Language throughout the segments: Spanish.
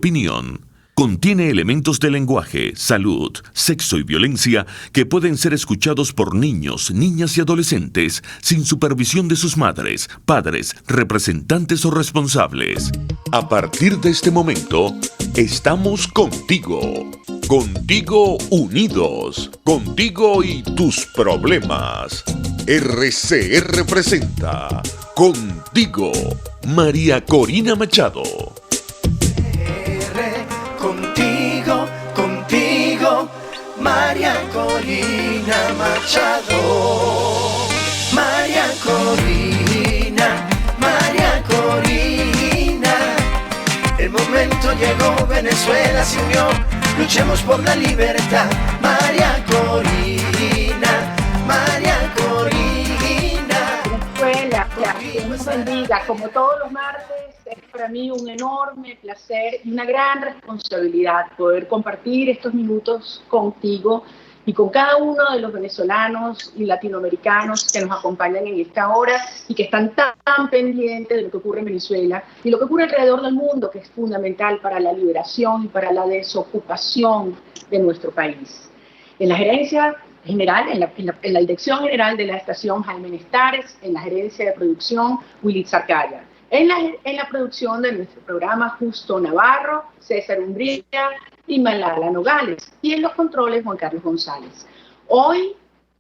opinión. Contiene elementos de lenguaje, salud, sexo y violencia que pueden ser escuchados por niños, niñas y adolescentes sin supervisión de sus madres, padres, representantes o responsables. A partir de este momento, estamos contigo. Contigo unidos. Contigo y tus problemas. RCR presenta Contigo, María Corina Machado. Contigo, María Corina Machado. María Corina. El momento llegó, Venezuela se unió. Luchemos por la libertad. María Corina. Venezuela, Dios nos bendiga. Como todos los martes, es para mí un enorme placer y una gran responsabilidad poder compartir estos minutos contigo y con cada uno de los venezolanos y latinoamericanos que nos acompañan en esta hora y que están tan pendientes de lo que ocurre en Venezuela y lo que ocurre alrededor del mundo, que es fundamental para la liberación y para la desocupación de nuestro país. En la gerencia general, en la dirección general de la estación Jaime Nestares, en la gerencia de producción Willy Zarcaya, en la producción de nuestro programa Justo Navarro, César Umbría y Malala Nogales, y en los controles Juan Carlos González. Hoy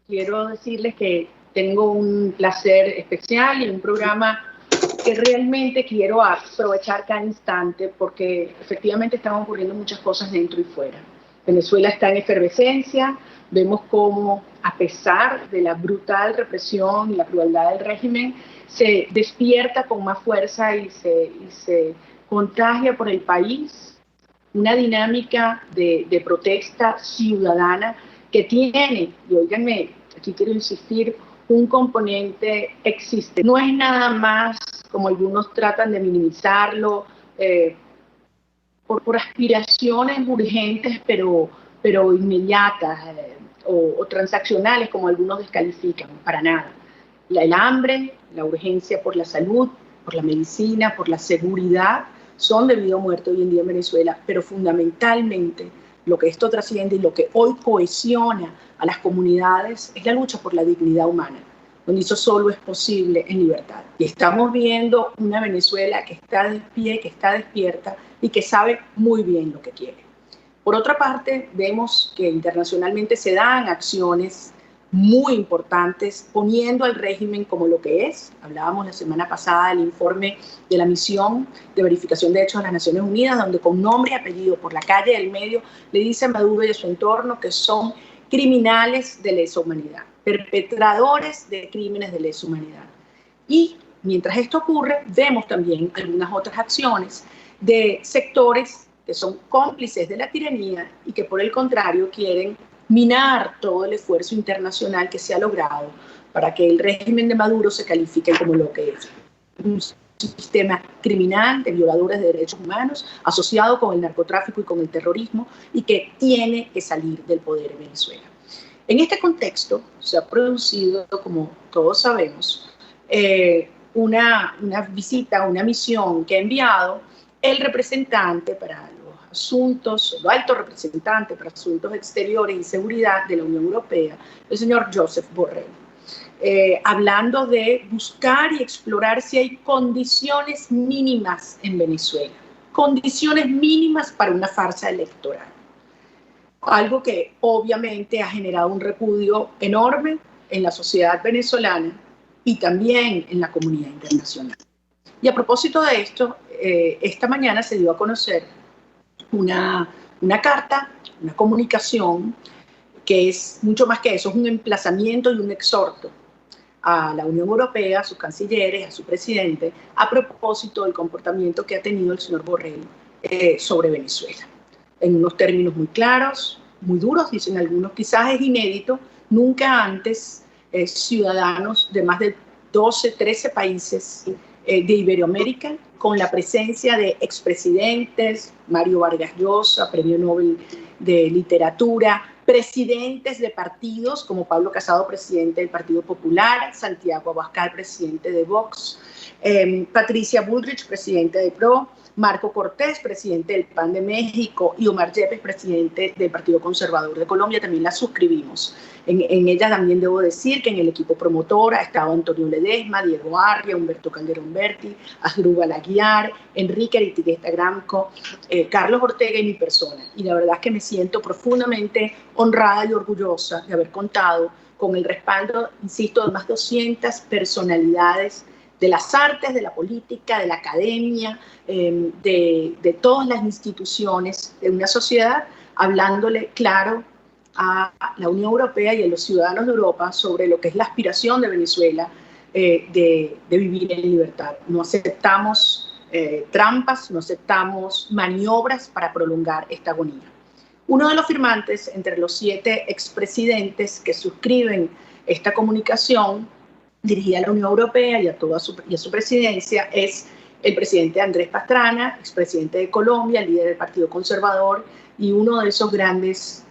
quiero decirles que tengo un placer especial y un programa que realmente quiero aprovechar cada instante porque efectivamente están ocurriendo muchas cosas dentro y fuera. Venezuela está en efervescencia. Vemos cómo, a pesar de la brutal represión y la crueldad del régimen, se despierta con más fuerza y se contagia por el país una dinámica de protesta ciudadana que tiene, y óiganme, aquí quiero insistir, un componente existente. No es nada más, como algunos tratan de minimizarlo, por aspiraciones urgentes, pero inmediatas o transaccionales, como algunos descalifican, para nada. El hambre, la urgencia por la salud, por la medicina, por la seguridad, son de vida o muerte hoy en día en Venezuela, pero fundamentalmente lo que esto trasciende y lo que hoy cohesiona a las comunidades es la lucha por la dignidad humana, donde eso solo es posible en libertad. Y estamos viendo una Venezuela que está de pie, que está despierta y que sabe muy bien lo que quiere. Por otra parte, vemos que internacionalmente se dan acciones muy importantes poniendo al régimen como lo que es. Hablábamos la semana pasada del informe de la misión de verificación de hechos de las Naciones Unidas, donde con nombre y apellido, por la calle del medio, le dice a Maduro y a su entorno que son criminales de lesa humanidad, perpetradores de crímenes de lesa humanidad. Y mientras esto ocurre, vemos también algunas otras acciones de sectores que son cómplices de la tiranía y que por el contrario quieren minar todo el esfuerzo internacional que se ha logrado para que el régimen de Maduro se califique como lo que es un sistema criminal de violadores de derechos humanos asociado con el narcotráfico y con el terrorismo y que tiene que salir del poder en Venezuela. En este contexto se ha producido, como todos sabemos, una visita, una misión que ha enviado el representante para los asuntos, el alto representante para asuntos exteriores y seguridad de la Unión Europea, el señor Josep Borrell, hablando de buscar y explorar si hay condiciones mínimas en Venezuela, condiciones mínimas para una farsa electoral. Algo que obviamente ha generado un repudio enorme en la sociedad venezolana y también en la comunidad internacional. Y a propósito de esto, esta mañana se dio a conocer una carta, una comunicación que es mucho más que eso, es un emplazamiento y un exhorto a la Unión Europea, a sus cancilleres, a su presidente, a propósito del comportamiento que ha tenido el señor Borrell sobre Venezuela. En unos términos muy claros, muy duros, dicen algunos, quizás es inédito, nunca antes ciudadanos de más de 12, 13 países de Iberoamérica, con la presencia de expresidentes, Mario Vargas Llosa, Premio Nobel de Literatura, presidentes de partidos como Pablo Casado, presidente del Partido Popular, Santiago Abascal, presidente de Vox, Patricia Bullrich, presidente de PRO, Marco Cortés, presidente del PAN de México, y Omar Yepes, presidente del Partido Conservador de Colombia, también la suscribimos. En ella también debo decir que en el equipo promotora estaba Antonio Ledesma, Diego Arria, Humberto Calderón Berti, Asdrúbal Aguiar, Enrique Aritigueta Gramco, Carlos Ortega y mi persona. Y la verdad es que me siento profundamente honrada y orgullosa de haber contado con el respaldo, insisto, de más de 200 personalidades de las artes, de la política, de la academia, de todas las instituciones de una sociedad, hablándole claro a la Unión Europea y a los ciudadanos de Europa sobre lo que es la aspiración de Venezuela de vivir en libertad. No aceptamos trampas, no aceptamos maniobras para prolongar esta agonía. Uno de los firmantes entre los 7 expresidentes que suscriben esta comunicación dirigida a la Unión Europea y a su presidencia es el presidente Andrés Pastrana, expresidente de Colombia, líder del Partido Conservador y uno de esos grandes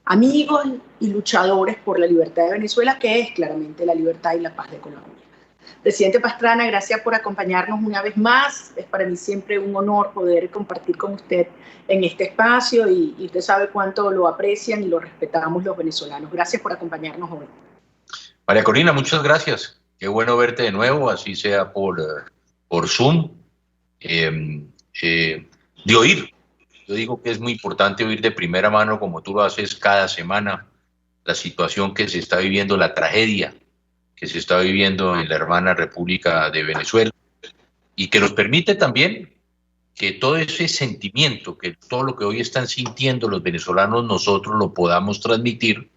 amigos y luchadores por la libertad de Venezuela, que es claramente la libertad y la paz de Colombia. Presidente Pastrana, gracias por acompañarnos una vez más. Es para mí siempre un honor poder compartir con usted en este espacio y usted sabe cuánto lo aprecian y lo respetamos los venezolanos. Gracias por acompañarnos hoy. María Corina, muchas gracias. Qué bueno verte de nuevo, así sea por Zoom. De oír. Yo digo que es muy importante oír de primera mano, como tú lo haces cada semana, la situación que se está viviendo, la tragedia que se está viviendo en la hermana República de Venezuela, y que nos permite también que todo ese sentimiento, que todo lo que hoy están sintiendo los venezolanos, nosotros lo podamos transmitir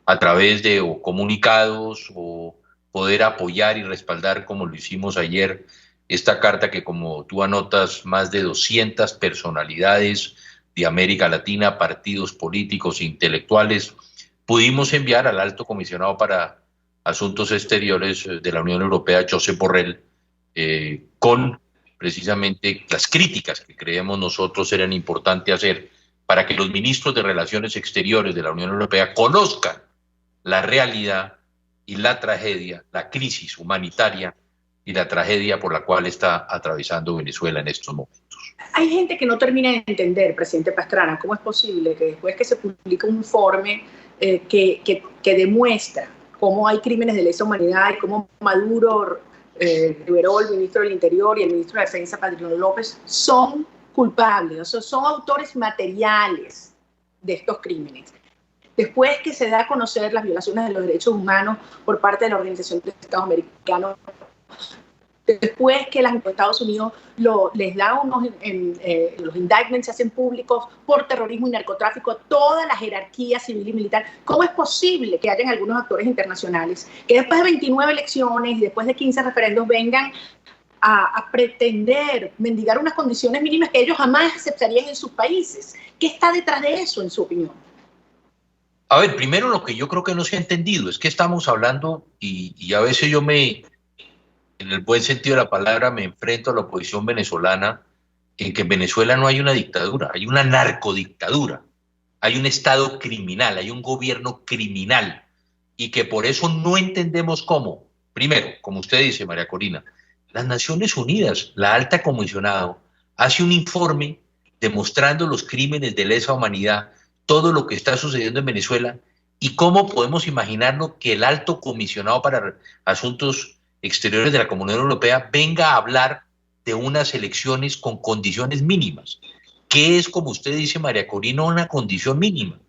a través de comunicados o poder apoyar y respaldar, como lo hicimos ayer, esta carta que, como tú anotas, más de 200 personalidades de América Latina, partidos políticos e intelectuales, pudimos enviar al Alto Comisionado para Asuntos Exteriores de la Unión Europea, Josep Borrell, con precisamente las críticas que creemos nosotros eran importantes hacer para que los ministros de Relaciones Exteriores de la Unión Europea conozcan la realidad y la tragedia, la crisis humanitaria y la tragedia por la cual está atravesando Venezuela en estos momentos. Hay gente que no termina de entender, presidente Pastrana, cómo es posible que después que se publica un informe que demuestra cómo hay crímenes de lesa humanidad y cómo Maduro liberó el ministro del Interior y el ministro de Defensa, Padrino López, son culpables, o sea, son autores materiales de estos crímenes. Después que se da a conocer las violaciones de los derechos humanos por parte de la Organización de Estados Americanos, después que los Estados Unidos les da los indictments se hacen públicos por terrorismo y narcotráfico a toda la jerarquía civil y militar, ¿cómo es posible que hayan algunos actores internacionales que después de 29 elecciones y después de 15 referendos vengan a pretender mendigar unas condiciones mínimas que ellos jamás aceptarían en sus países? ¿Qué está detrás de eso, en su opinión? A ver, primero lo que yo creo que no se ha entendido es que estamos hablando, y a veces yo en el buen sentido de la palabra, me enfrento a la oposición venezolana, en que en Venezuela no hay una dictadura, hay una narcodictadura, hay un Estado criminal, hay un gobierno criminal, y que por eso no entendemos cómo. Primero, como usted dice, María Corina, las Naciones Unidas, la alta comisionado, hace un informe demostrando los crímenes de lesa humanidad, todo lo que está sucediendo en Venezuela, y cómo podemos imaginarnos que el alto comisionado para Asuntos Exteriores de la Comunidad Europea venga a hablar de unas elecciones con condiciones mínimas. ¿Qué es, como usted dice, María Corina, una condición mínima?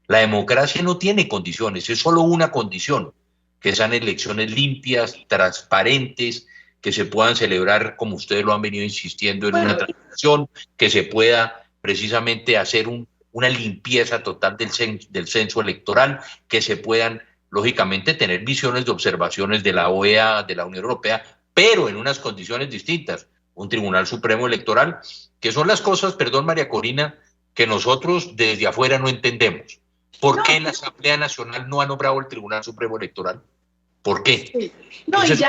La democracia no tiene condiciones, es solo una condición, que sean elecciones limpias, transparentes, que se puedan celebrar, como ustedes lo han venido insistiendo, en una transición, que se pueda precisamente hacer una limpieza total del censo electoral, que se puedan lógicamente tener visiones de observaciones de la OEA, de la Unión Europea, pero en unas condiciones distintas, un Tribunal Supremo Electoral, que son las cosas, perdón María Corina, que nosotros desde afuera no entendemos. ¿Por qué la Asamblea Nacional no ha nombrado el Tribunal Supremo Electoral? ¿Por qué? Sí. No, entonces,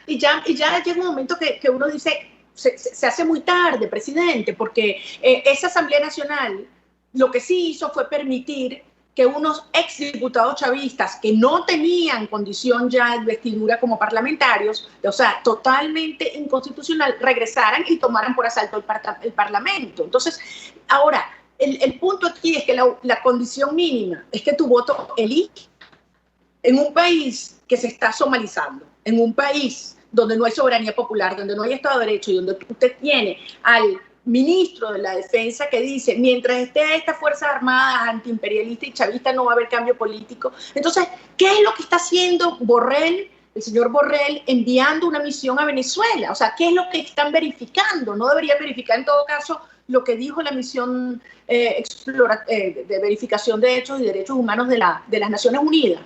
y ya llega un momento que uno dice, se hace muy tarde, presidente, porque esa Asamblea Nacional lo que sí hizo fue permitir que unos exdiputados chavistas que no tenían condición ya de investidura como parlamentarios, o sea, totalmente inconstitucional, regresaran y tomaran por asalto el Parlamento. Entonces, ahora, el punto aquí es que la condición mínima es que tu voto elija en un país que se está somalizando, en un país donde no hay soberanía popular, donde no hay Estado de Derecho y donde usted tiene al ministro de la Defensa que dice, mientras esté esta Fuerzas Armadas antiimperialista y chavista no va a haber cambio político. Entonces, ¿qué es lo que está haciendo Borrell, el señor Borrell, enviando una misión a Venezuela? O sea, ¿qué es lo que están verificando? No deberían verificar en todo caso lo que dijo la misión de verificación de hechos y derechos humanos de las Naciones Unidas.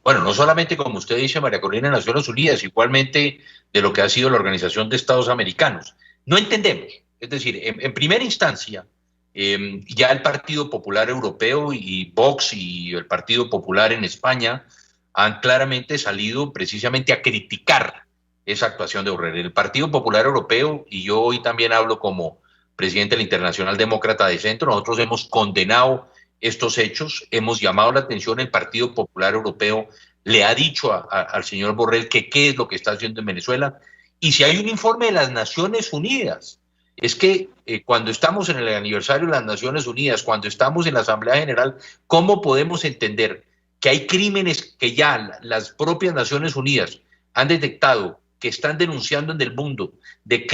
Bueno, no solamente como usted dice, María Corina, Naciones Unidas, igualmente de lo que ha sido la Organización de Estados Americanos. No entendemos. Es decir, en primera instancia, ya el Partido Popular Europeo y Vox y el Partido Popular en España han claramente salido precisamente a criticar esa actuación de Borrell. El Partido Popular Europeo, y yo hoy también hablo como presidente de la Internacional Demócrata de Centro, nosotros hemos condenado estos hechos, hemos llamado la atención, el Partido Popular Europeo le ha dicho al señor Borrell que qué es lo que está haciendo en Venezuela, y si hay un informe de las Naciones Unidas. Es que cuando estamos en el aniversario de las Naciones Unidas, cuando estamos en la Asamblea General, ¿cómo podemos entender que hay crímenes que ya las propias Naciones Unidas han detectado, que están denunciando en el mundo, de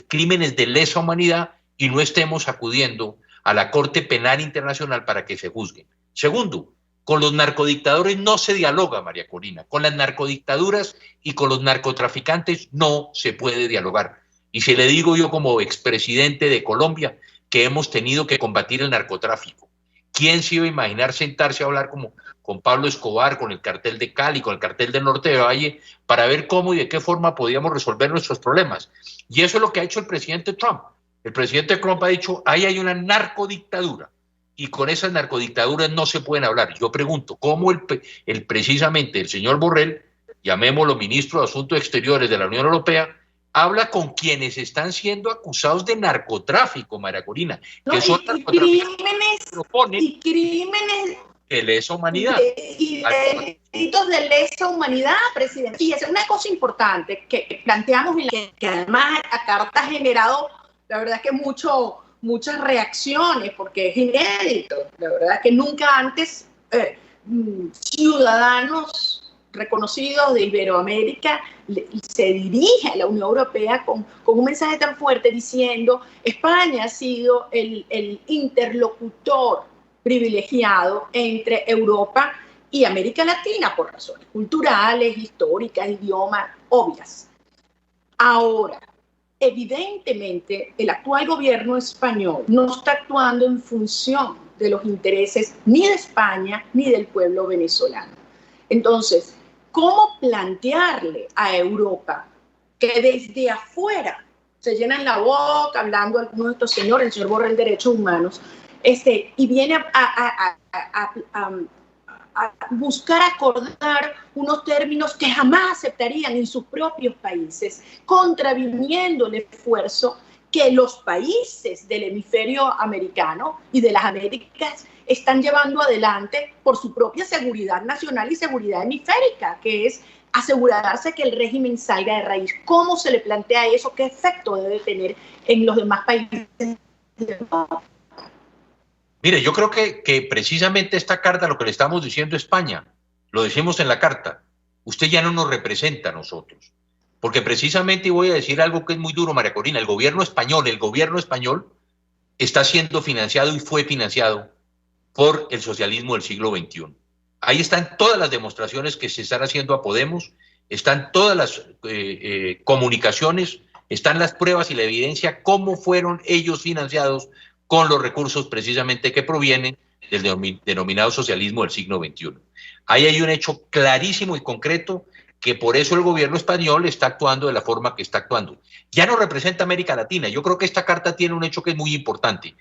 crímenes de lesa humanidad y no estemos acudiendo a la Corte Penal Internacional para que se juzguen? Segundo, con los narcodictadores no se dialoga, María Corina. Con las narcodictaduras y con los narcotraficantes no se puede dialogar. Y si le digo yo como expresidente de Colombia que hemos tenido que combatir el narcotráfico, ¿quién se iba a imaginar sentarse a hablar como con Pablo Escobar, con el cartel de Cali, con el cartel del Norte de Valle, para ver cómo y de qué forma podíamos resolver nuestros problemas? Y eso es lo que ha hecho el presidente Trump. El presidente Trump ha dicho, ahí hay una narcodictadura y con esas narcodictaduras no se pueden hablar. Yo pregunto, ¿cómo precisamente el señor Borrell, llamémoslo ministro de Asuntos Exteriores de la Unión Europea, habla con quienes están siendo acusados de narcotráfico, María Corina, que son crímenes de lesa humanidad. Y delitos de lesa humanidad, presidente. Y es una cosa importante que planteamos y que además acá ha generado, la verdad es que muchas reacciones, porque es inédito. La verdad es que nunca antes ciudadanos reconocidos de Iberoamérica se dirige a la Unión Europea con un mensaje tan fuerte diciendo España ha sido el interlocutor privilegiado entre Europa y América Latina por razones culturales, históricas, idiomas obvias. Ahora, evidentemente, el actual gobierno español no está actuando en función de los intereses ni de España ni del pueblo venezolano. Entonces, ¿cómo plantearle a Europa que desde afuera se llenan la boca hablando algunos de estos señores, el señor Borrell, derechos humanos, y viene a buscar acordar unos términos que jamás aceptarían en sus propios países, contraviniendo el esfuerzo que los países del hemisferio americano y de las Américas están llevando adelante por su propia seguridad nacional y seguridad hemisférica, que es asegurarse que el régimen salga de raíz. ¿Cómo se le plantea eso? ¿Qué efecto debe tener en los demás países de Europa? Mire, yo creo que precisamente esta carta, lo que le estamos diciendo a España, lo decimos en la carta, usted ya no nos representa a nosotros. Porque precisamente, y voy a decir algo que es muy duro, María Corina, el gobierno español está siendo financiado y fue financiado por el socialismo del siglo XXI. Ahí están todas las demostraciones que se están haciendo a Podemos, están todas las comunicaciones, están las pruebas y la evidencia cómo fueron ellos financiados con los recursos precisamente que provienen del denominado socialismo del siglo XXI. Ahí hay un hecho clarísimo y concreto que por eso el gobierno español está actuando de la forma que está actuando. Ya no representa a América Latina. Yo creo que esta carta tiene un hecho que es muy importante.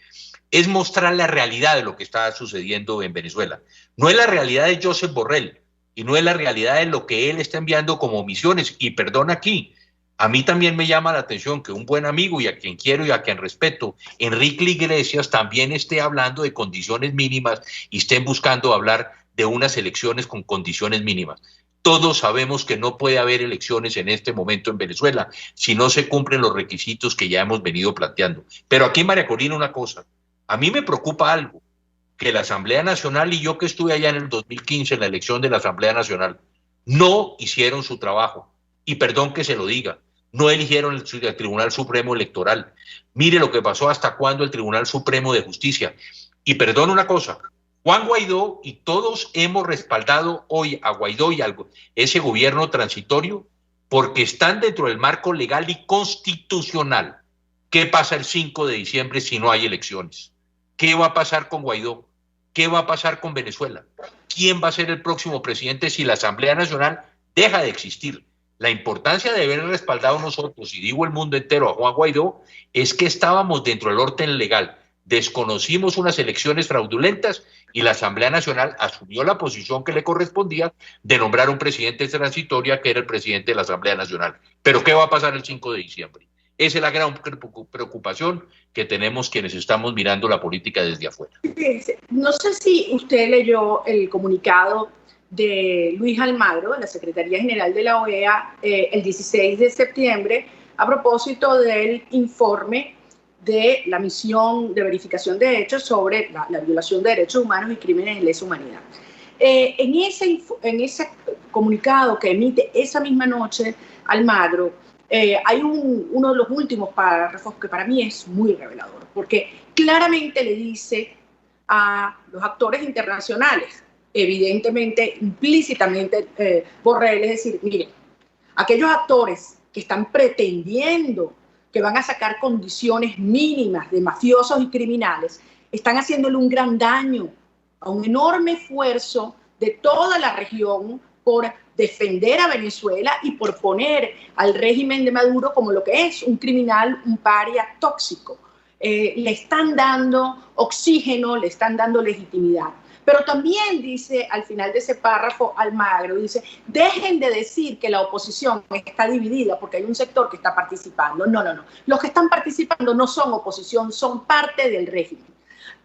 Es mostrar la realidad de lo que está sucediendo en Venezuela. No es la realidad de Josep Borrell y no es la realidad de lo que él está enviando como misiones. Y perdón aquí, A mí también me llama la atención que un buen amigo y a quien quiero y a quien respeto, Enrique Iglesias, también esté hablando de condiciones mínimas y estén buscando hablar de unas elecciones con condiciones mínimas. Todos sabemos que no puede haber elecciones en este momento en Venezuela si no se cumplen los requisitos que ya hemos venido planteando. Pero aquí, María Corina, una cosa. A mí me preocupa algo, que la Asamblea Nacional y yo que estuve allá en el 2015 en la elección de la Asamblea Nacional, no hicieron su trabajo. Y perdón que se lo diga, no eligieron el Tribunal Supremo Electoral. Mire lo que pasó hasta cuando el Tribunal Supremo de Justicia. Y perdón una cosa, Juan Guaidó y todos hemos respaldado hoy a Guaidó y a ese gobierno transitorio porque están dentro del marco legal y constitucional. ¿Qué pasa el 5 de diciembre si no hay elecciones? ¿Qué va a pasar con Guaidó? ¿Qué va a pasar con Venezuela? ¿Quién va a ser el próximo presidente si la Asamblea Nacional deja de existir? La importancia de haber respaldado nosotros, y digo el mundo entero, a Juan Guaidó, es que estábamos dentro del orden legal. Desconocimos unas elecciones fraudulentas y la Asamblea Nacional asumió la posición que le correspondía de nombrar un presidente transitorio que era el presidente de la Asamblea Nacional. ¿Pero qué va a pasar el 5 de diciembre? Esa es la gran preocupación que tenemos quienes estamos mirando la política desde afuera. No sé si usted leyó el comunicado de Luis Almagro, de la Secretaría General de la OEA, el 16 de septiembre, a propósito del informe de la misión de verificación de hechos sobre la violación de derechos humanos y crímenes de lesa humanidad. En ese comunicado que emite esa misma noche Almagro, hay uno de los últimos párrafos que para mí es muy revelador, porque claramente le dice a los actores internacionales, evidentemente, implícitamente, Borrell, es decir, miren, aquellos actores que están pretendiendo que van a sacar condiciones mínimas de mafiosos y criminales, están haciéndole un gran daño a un enorme esfuerzo de toda la región por defender a Venezuela y por poner al régimen de Maduro como lo que es, un criminal, un paria tóxico. Le están dando oxígeno, le están dando legitimidad. Pero también dice al final de ese párrafo Almagro, dice, dejen de decir que la oposición está dividida porque hay un sector que está participando. No. Los que están participando no son oposición, son parte del régimen.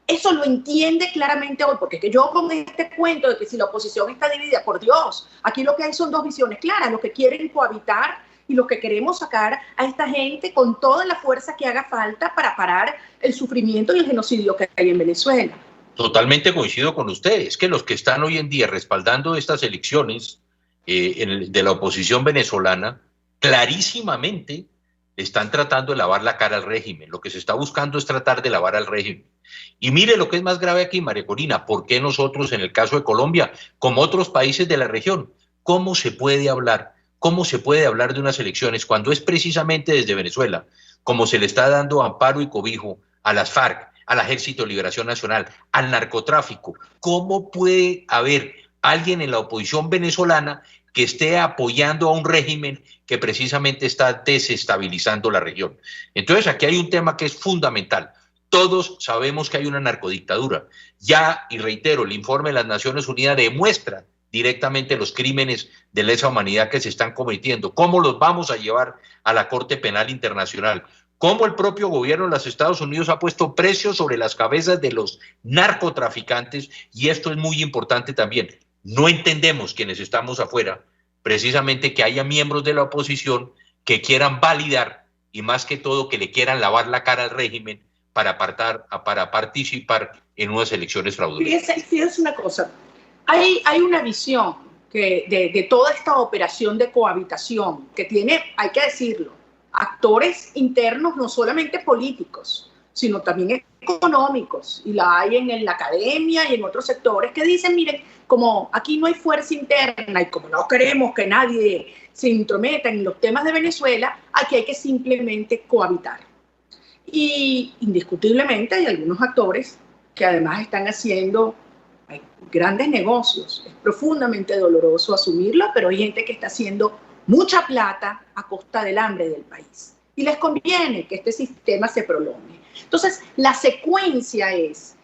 Eso lo entiende claramente hoy, porque es que yo con este cuento de que si la oposición está dividida, por Dios, aquí lo que hay son dos visiones claras, los que quieren cohabitar y los que queremos sacar a esta gente con toda la fuerza que haga falta para parar el sufrimiento y el genocidio que hay en Venezuela. Totalmente coincido con ustedes, que los que están hoy en día respaldando estas elecciones de la oposición venezolana, clarísimamente están tratando de lavar la cara al régimen. Lo que se está buscando es tratar de lavar al régimen. Y mire lo que es más grave aquí, María Corina, ¿por qué nosotros en el caso de Colombia, como otros países de la región, cómo se puede hablar de unas elecciones cuando es precisamente desde Venezuela, como se le está dando amparo y cobijo a las FARC, al Ejército de Liberación Nacional, al narcotráfico? ¿Cómo puede haber alguien en la oposición venezolana que esté apoyando a un régimen que precisamente está desestabilizando la región? Entonces aquí hay un tema que es fundamental. Todos sabemos que hay una narcodictadura. Ya, y reitero, el informe de las Naciones Unidas demuestra directamente los crímenes de lesa humanidad que se están cometiendo. ¿Cómo los vamos a llevar a la Corte Penal Internacional? ¿Cómo el propio gobierno de los Estados Unidos ha puesto precios sobre las cabezas de los narcotraficantes? Y esto es muy importante también. No entendemos quienes estamos afuera, precisamente que haya miembros de la oposición que quieran validar y más que todo que le quieran lavar la cara al régimen para participar en unas elecciones fraudulentas. Fíjense una cosa, hay una visión de toda esta operación de cohabitación que tiene, hay que decirlo, actores internos no solamente políticos, sino también económicos, y la hay en la academia y en otros sectores que dicen, miren, como aquí no hay fuerza interna y como no queremos que nadie se intrometa en los temas de Venezuela, aquí hay que simplemente cohabitar. Y indiscutiblemente hay algunos actores que además están haciendo grandes negocios. Es profundamente doloroso asumirlo, pero hay gente que está haciendo mucha plata a costa del hambre del país. Y les conviene que este sistema se prolongue. Entonces, la secuencia es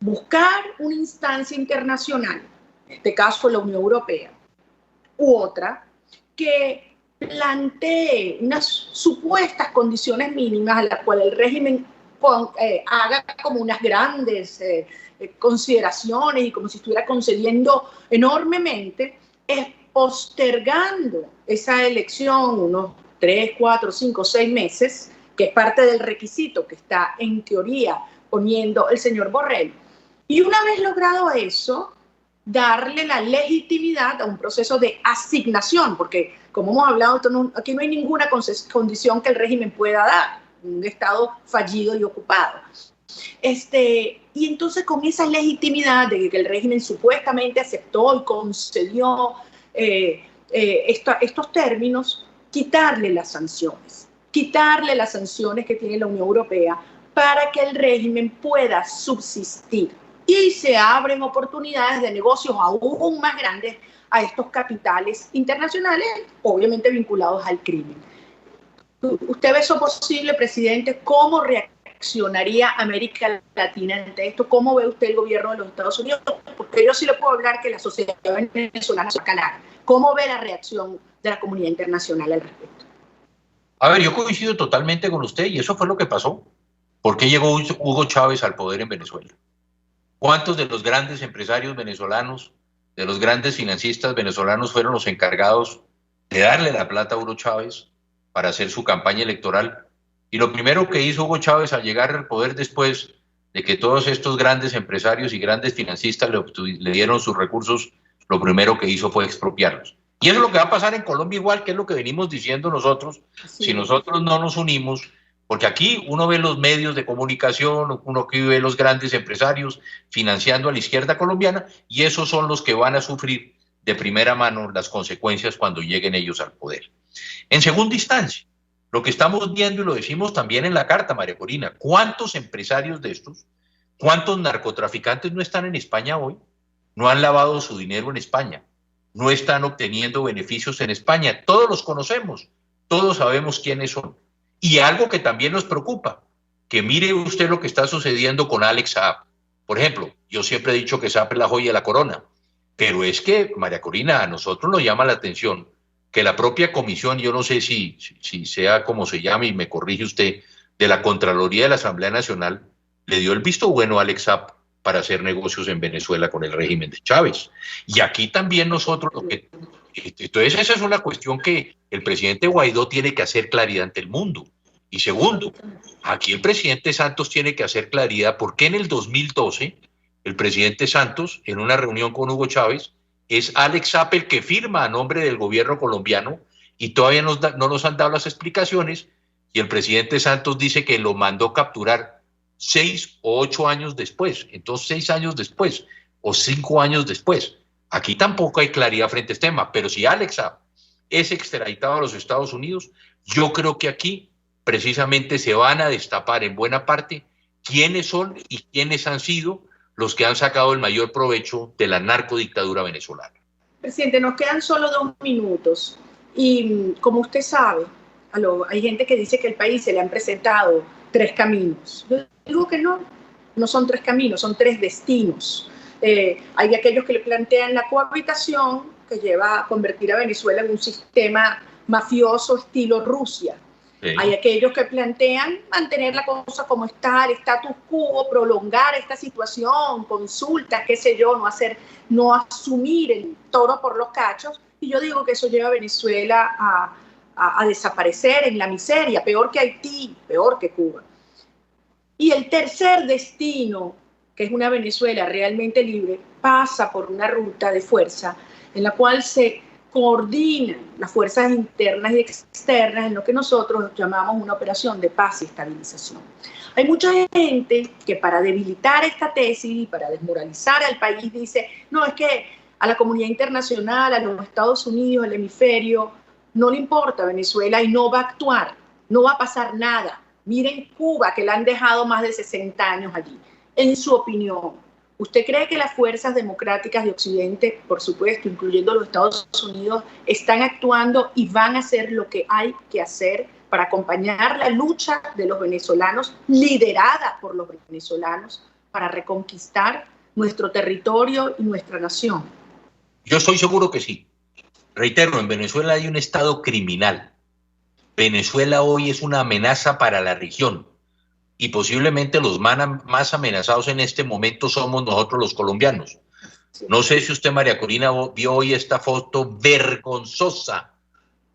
buscar una instancia internacional, en este caso la Unión Europea, u otra, que plantee unas supuestas condiciones mínimas a las cuales el régimen haga como unas grandes consideraciones y como si estuviera concediendo enormemente, es postergando esa elección unos 3, 4, 5, 6 meses, que es parte del requisito que está en teoría poniendo el señor Borrell. Y una vez logrado eso, darle la legitimidad a un proceso de asignación, porque como hemos hablado, aquí no hay ninguna condición que el régimen pueda dar, un Estado fallido y ocupado. Y entonces con esa legitimidad de que el régimen supuestamente aceptó y concedió estos términos, quitarle las sanciones que tiene la Unión Europea para que el régimen pueda subsistir. Y se abren oportunidades de negocios aún más grandes a estos capitales internacionales, obviamente vinculados al crimen. ¿Usted ve eso posible, presidente? ¿Cómo reaccionaría América Latina ante esto? ¿Cómo ve usted el gobierno de los Estados Unidos? Porque yo sí le puedo hablar que la sociedad venezolana se va a calar. ¿Cómo ve la reacción de la comunidad internacional al respecto? A ver, yo coincido totalmente con usted y eso fue lo que pasó. ¿Por qué llegó Hugo Chávez al poder en Venezuela? ¿Cuántos de los grandes empresarios venezolanos, de los grandes financistas venezolanos fueron los encargados de darle la plata a Hugo Chávez para hacer su campaña electoral? Y lo primero que hizo Hugo Chávez al llegar al poder después de que todos estos grandes empresarios y grandes financistas le dieron sus recursos, lo primero que hizo fue expropiarlos. Y eso es lo que va a pasar en Colombia igual, que es lo que venimos diciendo nosotros, sí. Si nosotros no nos unimos, porque aquí uno ve los medios de comunicación, uno que ve los grandes empresarios financiando a la izquierda colombiana, y esos son los que van a sufrir de primera mano las consecuencias cuando lleguen ellos al poder. En segunda instancia, lo que estamos viendo, y lo decimos también en la carta, María Corina, ¿cuántos empresarios de estos, cuántos narcotraficantes no están en España hoy? No han lavado su dinero en España, no están obteniendo beneficios en España. Todos los conocemos, todos sabemos quiénes son. Y algo que también nos preocupa, que mire usted lo que está sucediendo con Alex Saab. Por ejemplo, yo siempre he dicho que Saab es la joya de la corona, pero es que, María Corina, a nosotros nos llama la atención que la propia comisión, yo no sé si sea como se llame y me corrige usted, de la Contraloría de la Asamblea Nacional, le dio el visto bueno a Alex Saab para hacer negocios en Venezuela con el régimen de Chávez. Y aquí también nosotros, entonces esa es una cuestión que el presidente Guaidó tiene que hacer claridad ante el mundo. Y segundo, aquí el presidente Santos tiene que hacer claridad porque en el 2012 el presidente Santos, en una reunión con Hugo Chávez, es Alex Saab el que firma a nombre del gobierno colombiano y todavía no nos han dado las explicaciones y el presidente Santos dice que lo mandó capturar 6 o 8 años después, entonces 6 años después o 5 años después. Aquí tampoco hay claridad frente a este tema, pero si Alex Saab es extraditado a los Estados Unidos, yo creo que aquí precisamente se van a destapar en buena parte quiénes son y quiénes han sido los que han sacado el mayor provecho de la narcodictadura venezolana. Presidente, nos quedan solo 2 minutos y como usted sabe, hay gente que dice que al país se le han presentado 3 caminos. Yo digo que no son 3 caminos, son 3 destinos. Hay aquellos que le plantean la cohabitación que lleva a convertir a Venezuela en un sistema mafioso estilo Rusia. Sí. Hay aquellos que plantean mantener la cosa como está, el status quo, prolongar esta situación, consultas, qué sé yo, no asumir el toro por los cachos. Y yo digo que eso lleva a Venezuela a desaparecer en la miseria, peor que Haití, peor que Cuba. Y el tercer destino, que es una Venezuela realmente libre, pasa por una ruta de fuerza en la cual se coordinan las fuerzas internas y externas en lo que nosotros llamamos una operación de paz y estabilización. Hay mucha gente que para debilitar esta tesis y para desmoralizar al país dice, no, es que a la comunidad internacional, a los Estados Unidos, al hemisferio, no le importa Venezuela y no va a actuar, no va a pasar nada. Miren Cuba, que la han dejado más de 60 años allí. En su opinión, ¿usted cree que las fuerzas democráticas de Occidente, por supuesto, incluyendo los Estados Unidos, están actuando y van a hacer lo que hay que hacer para acompañar la lucha de los venezolanos, liderada por los venezolanos, para reconquistar nuestro territorio y nuestra nación? Yo estoy seguro que sí. Reitero, en Venezuela hay un estado criminal. Venezuela hoy es una amenaza para la región y posiblemente los más amenazados en este momento somos nosotros los colombianos. No sé si usted, María Corina, vio hoy esta foto vergonzosa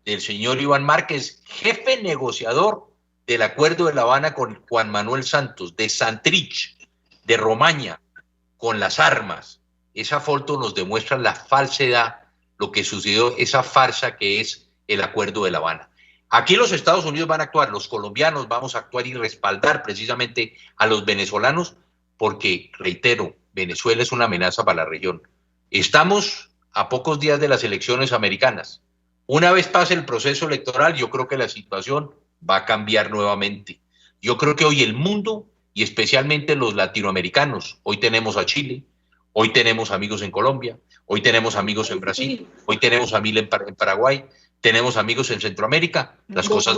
del señor Iván Márquez, jefe negociador del Acuerdo de La Habana con Juan Manuel Santos, de Santrich, de Romaña, con las armas. Esa foto nos demuestra la falsedad, lo que sucedió, esa farsa que es el Acuerdo de La Habana. Aquí los Estados Unidos van a actuar, los colombianos vamos a actuar y respaldar precisamente a los venezolanos, porque, reitero, Venezuela es una amenaza para la región. Estamos a pocos días de las elecciones americanas. Una vez pase el proceso electoral, yo creo que la situación va a cambiar nuevamente. Yo creo que hoy el mundo, y especialmente los latinoamericanos, hoy tenemos a Chile, hoy tenemos amigos en Colombia, hoy tenemos amigos en Brasil, hoy tenemos amigos en Paraguay, tenemos amigos en Centroamérica, las cosas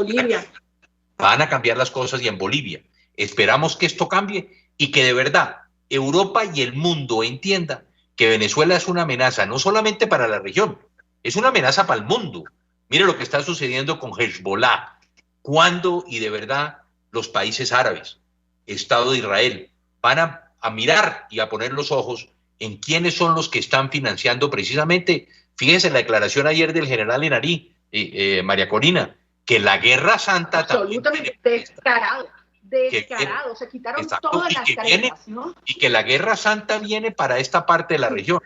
van a cambiar las cosas, y en Bolivia. Esperamos que esto cambie y que de verdad Europa y el mundo entienda que Venezuela es una amenaza no solamente para la región, es una amenaza para el mundo. Mire lo que está sucediendo con Hezbollah. ¿Cuándo y de verdad los países árabes, Estado de Israel, van a mirar y a poner los ojos en quiénes son los que están financiando precisamente? Fíjense en la declaración ayer del general Henarí, María Corina, que la Guerra Santa absolutamente descarado, se quitaron todas las caretas, ¿no? Y que la Guerra Santa viene para esta parte de la región.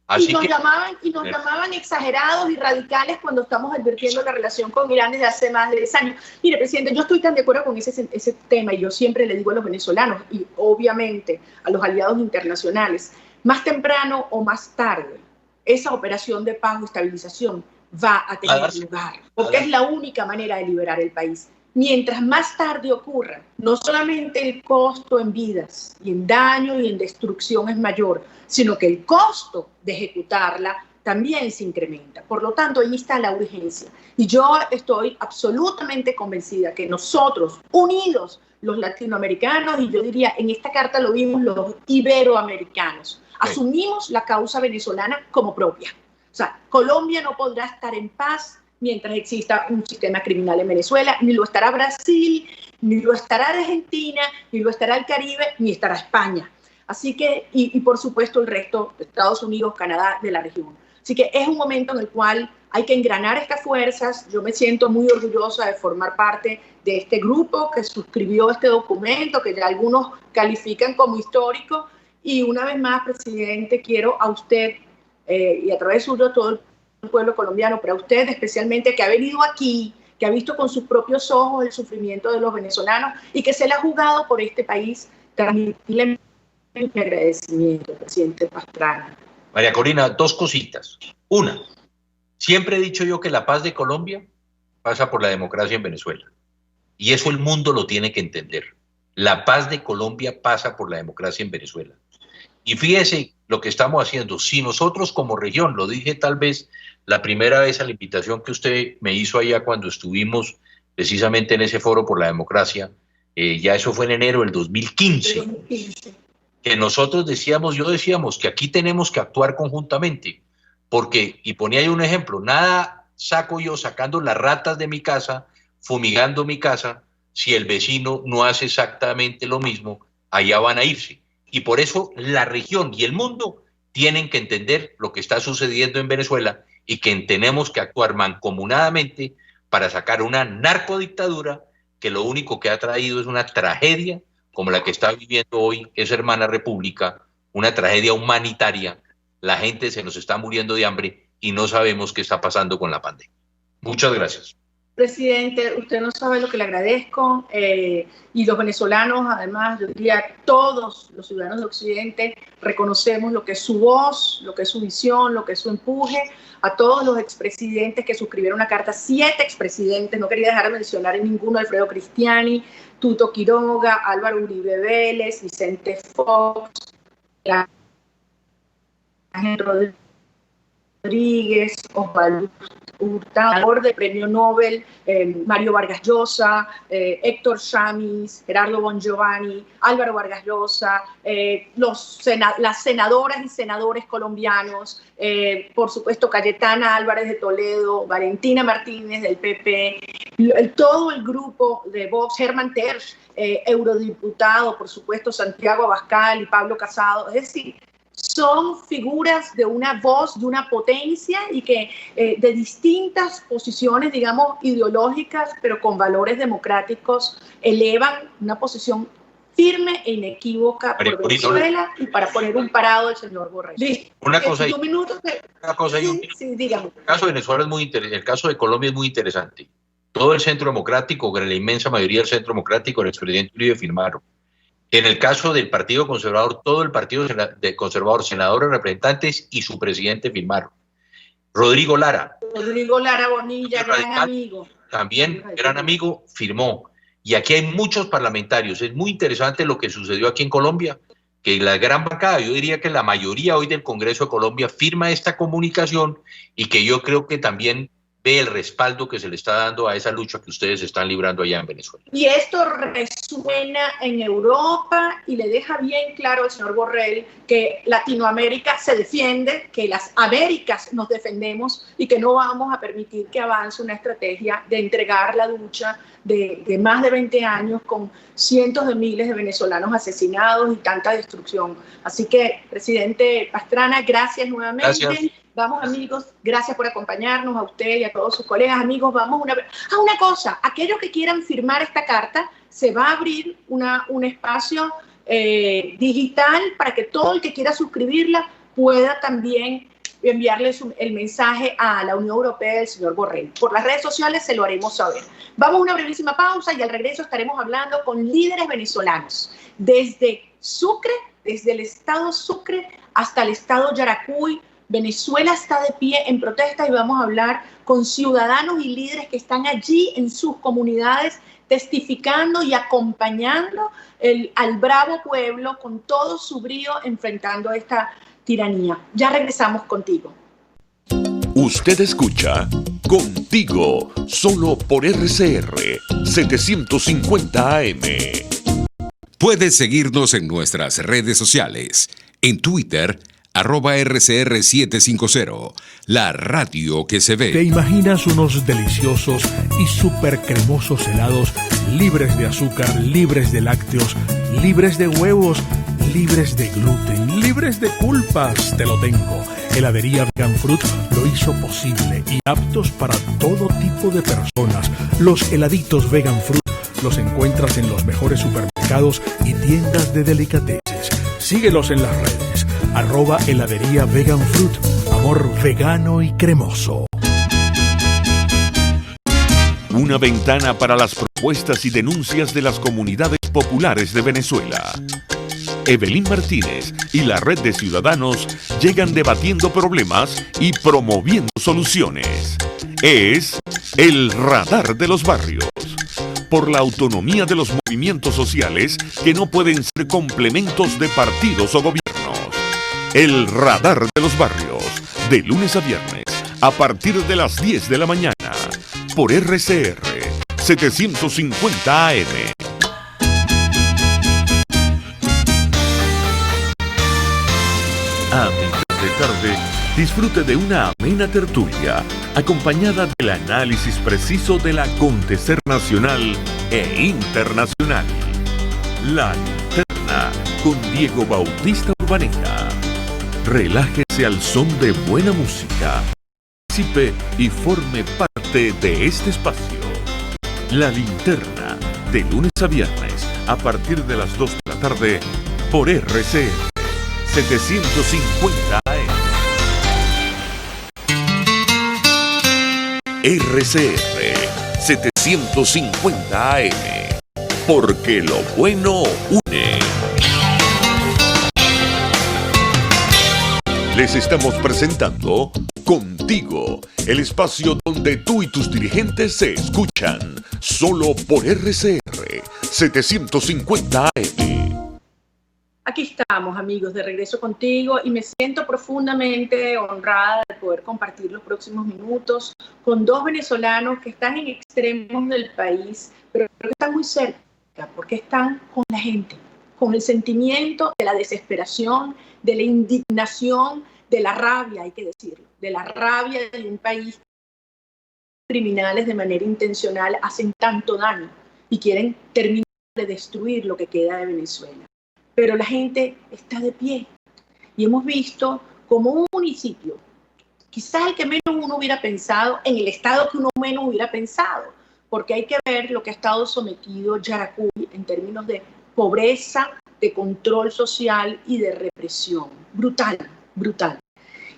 Así nos llamaban exagerados y radicales cuando estamos advirtiendo la relación con Irán desde hace más de 10 años. Mire, presidente, yo estoy tan de acuerdo con ese tema, y yo siempre le digo a los venezolanos y obviamente a los aliados internacionales, más temprano o más tarde, esa operación de paz o estabilización va a tener lugar, porque es la única manera de liberar el país. Mientras más tarde ocurra, no solamente el costo en vidas y en daño y en destrucción es mayor, sino que el costo de ejecutarla también se incrementa. Por lo tanto, ahí está la urgencia. Y yo estoy absolutamente convencida que nosotros, unidos, los latinoamericanos, y yo diría, en esta carta lo vimos los iberoamericanos, asumimos la causa venezolana como propia. O sea, Colombia no podrá estar en paz mientras exista un sistema criminal en Venezuela, ni lo estará Brasil, ni lo estará Argentina, ni lo estará el Caribe, ni estará España. Así que, y por supuesto el resto de Estados Unidos, Canadá, de la región. Así que es un momento en el cual hay que engranar estas fuerzas. Yo me siento muy orgullosa de formar parte de este grupo que suscribió este documento, que ya algunos califican como histórico. Y una vez más, presidente, quiero a usted y a través suyo todo el pueblo colombiano, pero a usted especialmente, que ha venido aquí, que ha visto con sus propios ojos el sufrimiento de los venezolanos y que se le ha jugado por este país, también le mi agradecimiento, presidente Pastrana. María Corina, dos cositas. Una, siempre he dicho yo que la paz de Colombia pasa por la democracia en Venezuela, y eso el mundo lo tiene que entender. La paz de Colombia pasa por la democracia en Venezuela. Y fíjese lo que estamos haciendo. Si nosotros como región, lo dije tal vez la primera vez a la invitación que usted me hizo allá cuando estuvimos precisamente en ese foro por la democracia, ya eso fue en enero del 2015, que nosotros decíamos que aquí tenemos que actuar conjuntamente, porque, y ponía yo un ejemplo, nada saco yo sacando las ratas de mi casa, fumigando mi casa, si el vecino no hace exactamente lo mismo, allá van a irse. Y por eso la región y el mundo tienen que entender lo que está sucediendo en Venezuela y que tenemos que actuar mancomunadamente para sacar una narcodictadura que lo único que ha traído es una tragedia como la que está viviendo hoy esa hermana república, una tragedia humanitaria. La gente se nos está muriendo de hambre y no sabemos qué está pasando con la pandemia. Muchas gracias. Presidente, usted no sabe lo que le agradezco, y los venezolanos, además, yo diría todos los ciudadanos de Occidente, reconocemos lo que es su voz, lo que es su visión, lo que es su empuje. A todos los expresidentes que suscribieron la carta, 7 expresidentes, no quería dejar de mencionar a ninguno: Alfredo Cristiani, Tuto Quiroga, Álvaro Uribe Vélez, Vicente Fox, Ángel Rodríguez, Osvaldo Hurtado, de premio Nobel, Mario Vargas Llosa, Héctor Chamis, Gerardo Bongiovanni, Álvaro Vargas Llosa, las senadoras y senadores colombianos, por supuesto Cayetana Álvarez de Toledo, Valentina Martínez del PP, todo el grupo de Vox, Germán Terz, eurodiputado, por supuesto Santiago Abascal y Pablo Casado, es decir, son figuras de una voz, de una potencia y que de distintas posiciones, digamos, ideológicas, pero con valores democráticos, elevan una posición firme e inequívoca por Venezuela y para poner un parado del señor Borrell. Una cosa, sí, dígame. El caso de Venezuela es muy interesante, el caso de Colombia es muy interesante. Todo el centro democrático, la inmensa mayoría del centro democrático, el expresidente Uribe firmaron. En el caso del Partido Conservador, todo el Partido Conservador, senadores, representantes y su presidente firmaron. Rodrigo Lara Bonilla, gran amigo. También gran amigo, firmó. Y aquí hay muchos parlamentarios. Es muy interesante lo que sucedió aquí en Colombia, que la gran bancada, yo diría que la mayoría hoy del Congreso de Colombia firma esta comunicación y que yo creo que también ve el respaldo que se le está dando a esa lucha que ustedes están librando allá en Venezuela. Y esto resuena en Europa y le deja bien claro al señor Borrell que Latinoamérica se defiende, que las Américas nos defendemos y que no vamos a permitir que avance una estrategia de entregar la lucha de más de 20 años con cientos de miles de venezolanos asesinados y tanta destrucción. Así que, presidente Pastrana, gracias nuevamente. Gracias. Vamos, amigos, gracias por acompañarnos, a usted y a todos sus colegas. Amigos, vamos una cosa, aquellos que quieran firmar esta carta, se va a abrir un espacio digital para que todo el que quiera suscribirla pueda también enviarle el mensaje a la Unión Europea del señor Borrell. Por las redes sociales se lo haremos saber. Vamos a una brevísima pausa y al regreso estaremos hablando con líderes venezolanos desde Sucre, desde el estado Sucre hasta el estado Yaracuy. Venezuela está de pie en protesta y vamos a hablar con ciudadanos y líderes que están allí en sus comunidades testificando y acompañando al bravo pueblo con todo su brío enfrentando esta tiranía. Ya regresamos contigo. Usted escucha Contigo, solo por RCR 750 AM. Puedes seguirnos en nuestras redes sociales. En Twitter, @RCR750, la radio que se ve. ¿Te imaginas unos deliciosos y súper cremosos helados libres de azúcar, libres de lácteos, libres de huevos, libres de gluten, libres de culpas? Te lo tengo. Heladería Vegan Fruit lo hizo posible y aptos para todo tipo de personas. Los heladitos Vegan Fruit los encuentras en los mejores supermercados y tiendas de delicateces. Síguelos en las redes. @heladería Vegan Fruit, amor vegano y cremoso. Una ventana para las propuestas y denuncias de las comunidades populares de Venezuela. Evelyn Martínez y la Red de Ciudadanos llegan debatiendo problemas y promoviendo soluciones. Es el Radar de los Barrios. Por la autonomía de los movimientos sociales que no pueden ser complementos de partidos o gobiernos. El Radar de los Barrios, de lunes a viernes, a partir de las 10 de la mañana, por RCR 750 AM. A mitad de tarde, disfrute de una amena tertulia, acompañada del análisis preciso del acontecer nacional e internacional. La Linterna, con Diego Bautista Urbaneta. Relájese al son de buena música. Participe y forme parte de este espacio. La Linterna, de lunes a viernes, a partir de las 2 de la tarde, por RCR 750 AM. RCR 750 AM. Porque lo bueno une. Les estamos presentando Contigo, el espacio donde tú y tus dirigentes se escuchan, solo por RCR 750 AM. Aquí estamos, amigos, de regreso contigo y me siento profundamente honrada de poder compartir los próximos minutos con dos venezolanos que están en extremos del país, pero que están muy cerca porque están con la gente, con el sentimiento de la desesperación, de la indignación, de la rabia, hay que decirlo, de la rabia de un país. Criminales de manera intencional hacen tanto daño y quieren terminar de destruir lo que queda de Venezuela. Pero la gente está de pie y hemos visto como un municipio, quizás el que menos uno hubiera pensado, en el estado que uno menos hubiera pensado, porque hay que ver lo que ha estado sometido Yaracuy en términos de pobreza, de control social y de represión. Brutal, brutal.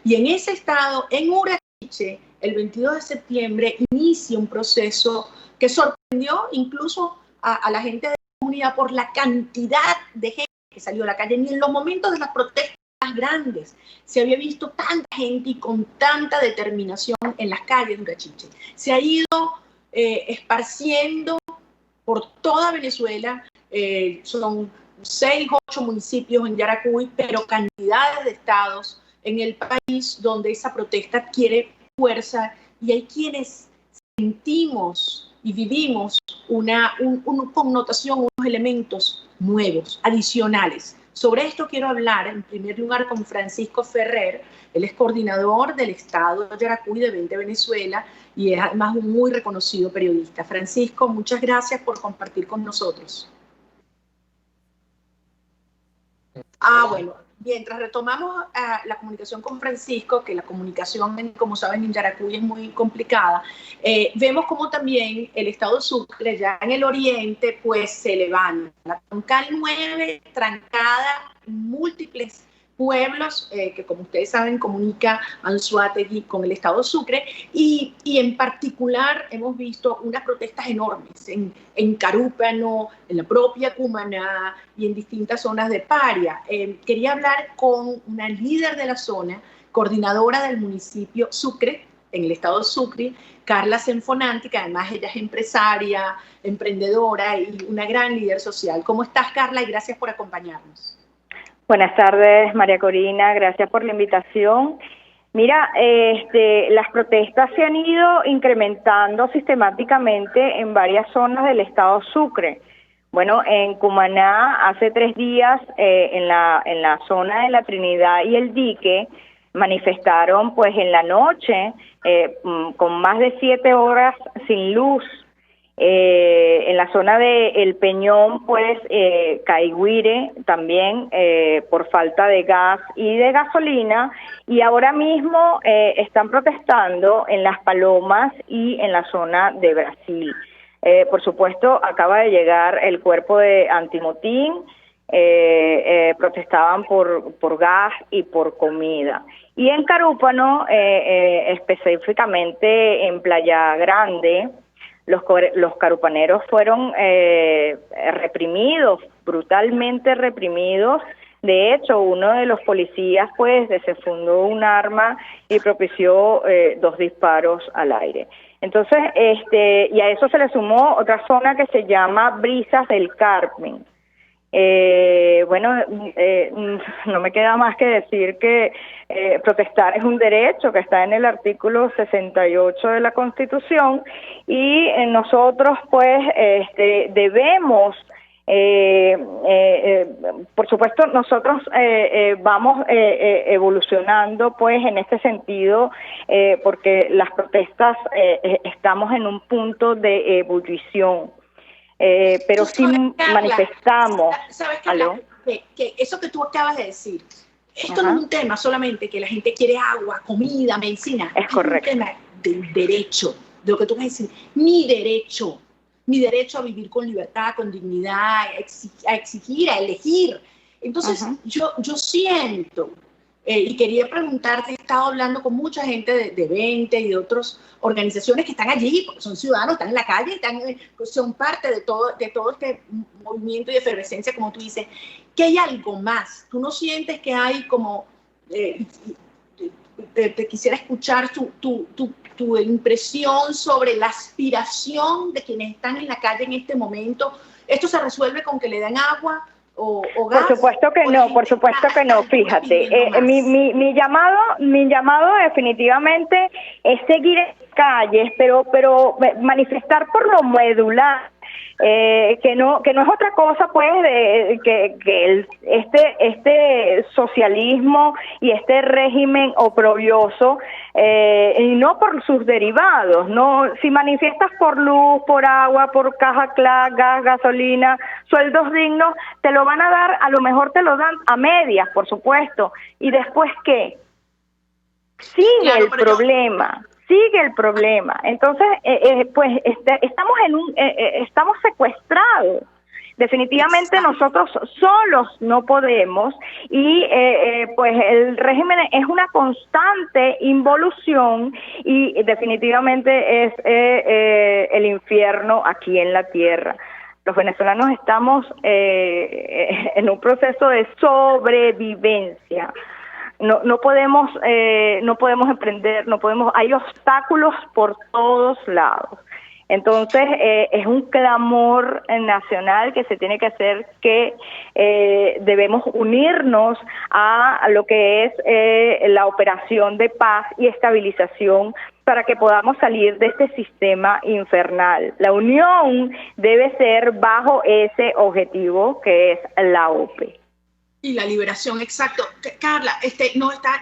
Y en ese estado, en Urachiche, el 22 de septiembre, inicia un proceso que sorprendió incluso a la gente de la comunidad por la cantidad de gente que salió a la calle. Ni en los momentos de las protestas más grandes se había visto tanta gente y con tanta determinación en las calles de Urachiche. Se ha ido esparciendo por toda Venezuela, son 6, 8 municipios en Yaracuy, pero cantidades de estados en el país donde esa protesta adquiere fuerza y hay quienes sentimos y vivimos una connotación, unos elementos nuevos, adicionales. Sobre esto quiero hablar en primer lugar con Francisco Ferrer. Él es coordinador del Estado de Yaracuy de 20 Venezuela y es además un muy reconocido periodista. Francisco, muchas gracias por compartir con nosotros. Bueno, mientras retomamos la comunicación con Francisco, que la comunicación, como saben, en Yaracuy es muy complicada, vemos como también el estado Sucre, ya en el oriente, pues se levanta. La Troncal 9, trancada, múltiples pueblos que, como ustedes saben, comunica Anzoátegui con el estado Sucre, y en particular hemos visto unas protestas enormes en Carúpano, en la propia Cumaná y en distintas zonas de Paria. Quería hablar con una líder de la zona, coordinadora del municipio Sucre, en el estado de Sucre, Carla Senfonanti, que además ella es empresaria, emprendedora y una gran líder social. ¿Cómo estás, Carla? Y gracias por acompañarnos. Buenas tardes, María Corina, gracias por la invitación. Mira, las protestas se han ido incrementando sistemáticamente en varias zonas del estado Sucre. Bueno, en Cumaná hace 3 días, en la zona de la Trinidad y el Dique, manifestaron pues en la noche con más de 7 horas sin luz. En la zona de El Peñón, pues, Caigüire también por falta de gas y de gasolina, y ahora mismo están protestando en Las Palomas y en la zona de Brasil. Por supuesto, acaba de llegar el cuerpo de antimotín, protestaban por gas y por comida. Y en Carúpano, específicamente en Playa Grande, los carupaneros fueron reprimidos, brutalmente reprimidos. De hecho, uno de los policías pues desenfundó un arma y propició 2 disparos al aire. Entonces, y a eso se le sumó otra zona que se llama Brisas del Carmen. No me queda más que decir que protestar es un derecho que está en el artículo 68 de la Constitución, y nosotros pues debemos, por supuesto nosotros vamos evolucionando pues en este sentido, porque las protestas estamos en un punto de ebullición. Pero sí manifestamos. ¿Sabes, Carla, que eso que tú acabas de decir, esto no es un tema solamente que la gente quiere agua, comida, medicina? Es correcto. Es un tema del derecho, de lo que tú vas a decir, mi derecho a vivir con libertad, con dignidad, a exigir, a elegir. Entonces, yo siento, y quería preguntarte, he estado hablando con mucha gente de 20 y de otras organizaciones que están allí, porque son ciudadanos, están en la calle, son parte de todo este movimiento y efervescencia, como tú dices, que hay algo más. ¿Tú no sientes que hay como, te quisiera escuchar tu impresión sobre la aspiración de quienes están en la calle en este momento? ¿Esto se resuelve con que le den agua o gas? Por supuesto que no, por supuesto que no. Fíjate, mi llamado definitivamente es seguir en calles, pero manifestar por lo medular. Que no es otra cosa pues que este socialismo y este régimen oprobioso, y no por sus derivados. No, si manifiestas por luz, por agua, por caja clara, gas, gasolina, sueldos dignos, te lo van a dar, a lo mejor te lo dan a medias, por supuesto. ¿Y después qué? Sigue el problema. Sigue el problema. Entonces, pues estamos secuestrados. Definitivamente nosotros solos no podemos, y pues el régimen es una constante involución, y definitivamente es el infierno aquí en la tierra. Los venezolanos estamos en un proceso de sobrevivencia. No podemos emprender, hay obstáculos por todos lados. Entonces es un clamor nacional que se tiene que hacer, que debemos unirnos a lo que es la operación de paz y estabilización para que podamos salir de este sistema infernal. La unión debe ser bajo ese objetivo que es la OPE. Y la liberación, exacto. Carla,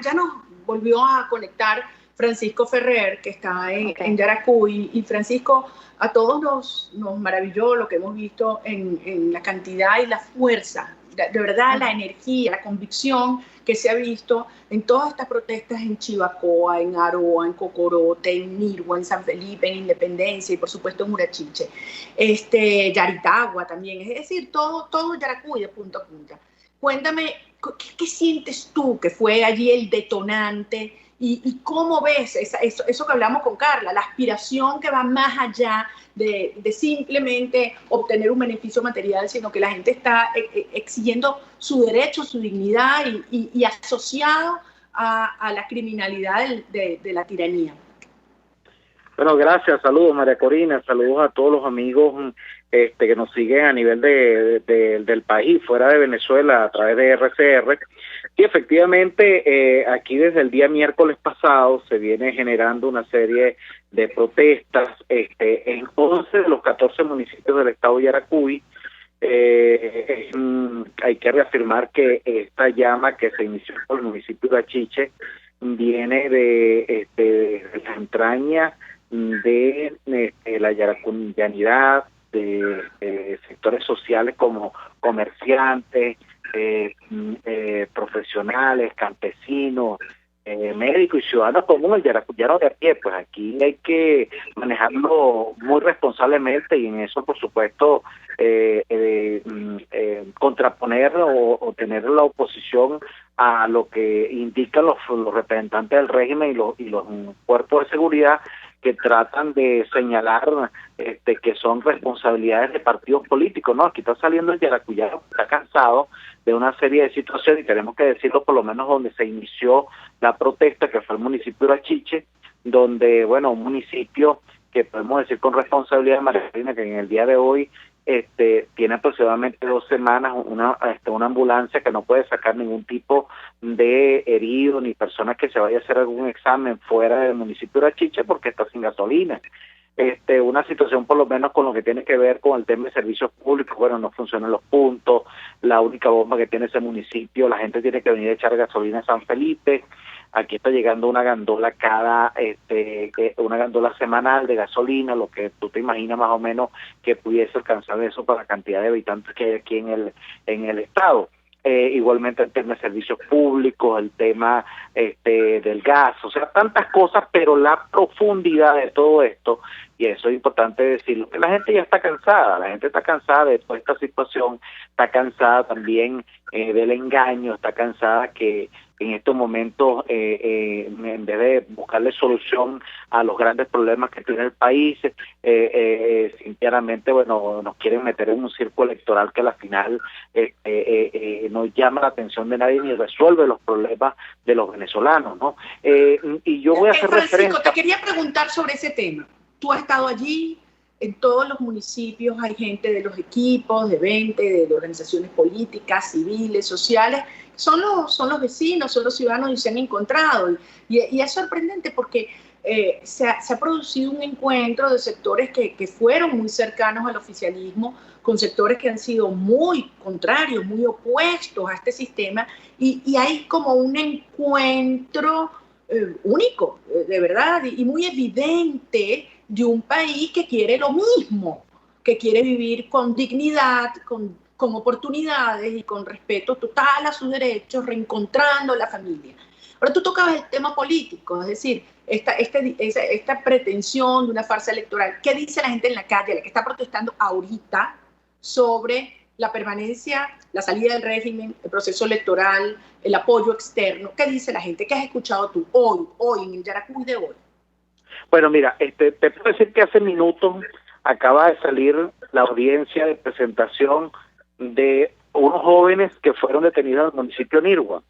ya nos volvió a conectar Francisco Ferrer, que está en Yaracuy. Y Francisco, a todos nos maravilló lo que hemos visto en la cantidad y la fuerza, de verdad, la energía, la convicción que se ha visto en todas estas protestas en Chivacoa, en Aroa, en Cocorote, en Nirgua, en San Felipe, en Independencia y por supuesto en Urachiche. Yaritagua también, es decir, todo Yaracuy de punta a punta. Cuéntame, ¿qué sientes tú que fue allí el detonante y cómo ves eso que hablamos con Carla, la aspiración que va más allá de simplemente obtener un beneficio material, sino que la gente está exigiendo su derecho, su dignidad y asociado a la criminalidad de la tiranía? Bueno, gracias, saludos María Corina, saludos a todos los amigos que nos siguen a nivel del país, fuera de Venezuela, a través de RCR. Y efectivamente, aquí desde el día miércoles pasado se viene generando una serie de protestas en 11 de los 14 municipios del estado de Yaracuy. Hay que reafirmar que esta llama que se inició por el municipio de Urachiche viene de las entrañas de la yaracuyanidad, de sectores sociales como comerciantes, profesionales, campesinos, médicos y ciudadanos comunes, el yaracuyano de a pie. Pues aquí hay que manejarlo muy responsablemente y en eso, por supuesto, contraponer o tener la oposición a lo que indican los representantes del régimen y los cuerpos de seguridad, que tratan de señalar que son responsabilidades de partidos políticos. No, aquí está saliendo el yaracuyano, está cansado de una serie de situaciones, y tenemos que decirlo, por lo menos donde se inició la protesta, que fue el municipio de Urachiche, donde, bueno, un municipio que podemos decir con responsabilidad, María Corina, que en el día de hoy tiene aproximadamente 2 semanas una ambulancia que no puede sacar ningún tipo de herido ni personas que se vaya a hacer algún examen fuera del municipio de Urachiche porque está sin gasolina. Una situación por lo menos con lo que tiene que ver con el tema de servicios públicos. Bueno, no funcionan los puntos, la única bomba que tiene ese municipio, la gente tiene que venir a echar gasolina en San Felipe. Aquí está llegando una gandola una gandola semanal de gasolina, lo que tú te imaginas más o menos que pudiese alcanzar eso para la cantidad de habitantes que hay aquí en el estado. Igualmente el tema de servicios públicos, el tema del gas, o sea, tantas cosas, pero la profundidad de todo esto, y eso es importante decirlo, que la gente ya está cansada, la gente está cansada de toda esta situación, está cansada también del engaño, está cansada que en estos momentos, en vez de buscarle solución a los grandes problemas que tiene el país, sinceramente, bueno, nos quieren meter en un círculo electoral que al final no llama la atención de nadie ni resuelve los problemas de los venezolanos, ¿no? Y yo voy a hacer Francisco, referencia... te quería preguntar sobre ese tema. Tú has estado allí, en todos los municipios hay gente de los equipos, de 20, de organizaciones políticas, civiles, sociales, son los vecinos, son los ciudadanos y se han encontrado. Y es sorprendente porque se ha producido un encuentro de sectores que fueron muy cercanos al oficialismo, con sectores que han sido muy contrarios, muy opuestos a este sistema, y hay como un encuentro único, de verdad, y muy evidente de un país que quiere lo mismo, que quiere vivir con dignidad, con oportunidades y con respeto total a sus derechos, reencontrando la familia. Ahora tú tocabas el tema político, es decir, esta pretensión de una farsa electoral. ¿Qué dice la gente en la calle, la que está protestando ahorita sobre la permanencia, la salida del régimen, el proceso electoral, el apoyo externo? ¿Qué dice la gente? ¿Qué has escuchado tú hoy en el Yaracuy de hoy? Bueno, mira, te puedo decir que hace minutos acaba de salir la audiencia de presentación de unos jóvenes que fueron detenidos en el municipio de Nirgua.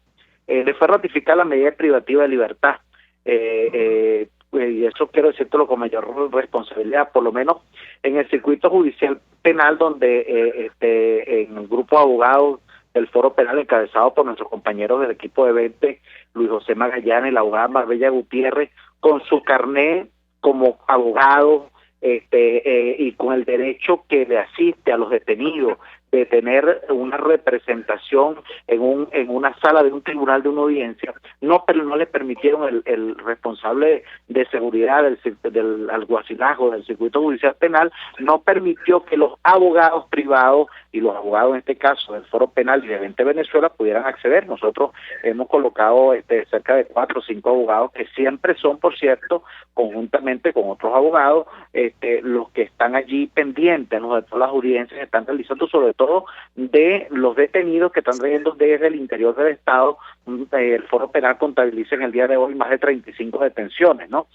Les fue ratificada la medida privativa de libertad. Y eso quiero decírtelo con mayor responsabilidad, por lo menos en el circuito judicial penal, donde en el grupo de abogados del foro penal encabezado por nuestros compañeros del equipo de 20, Luis José Magallanes y la abogada Marbella Gutiérrez, con su carné como abogado y con el derecho que le asiste a los detenidos de tener una representación en una sala de un tribunal de una audiencia, no le permitieron el responsable de seguridad del alguacilazgo del circuito judicial penal, no permitió que los abogados privados y los abogados en este caso del Foro Penal y de 20 Venezuela pudieran acceder. Nosotros hemos colocado cerca de 4 o 5 abogados que siempre son, por cierto, conjuntamente con otros abogados, los que están allí pendientes, ¿no?, de todas las audiencias que están realizando, sobre todo de los detenidos que están trayendo desde el interior del Estado. El Foro Penal contabiliza en el día de hoy más de 35 detenciones, ¿no?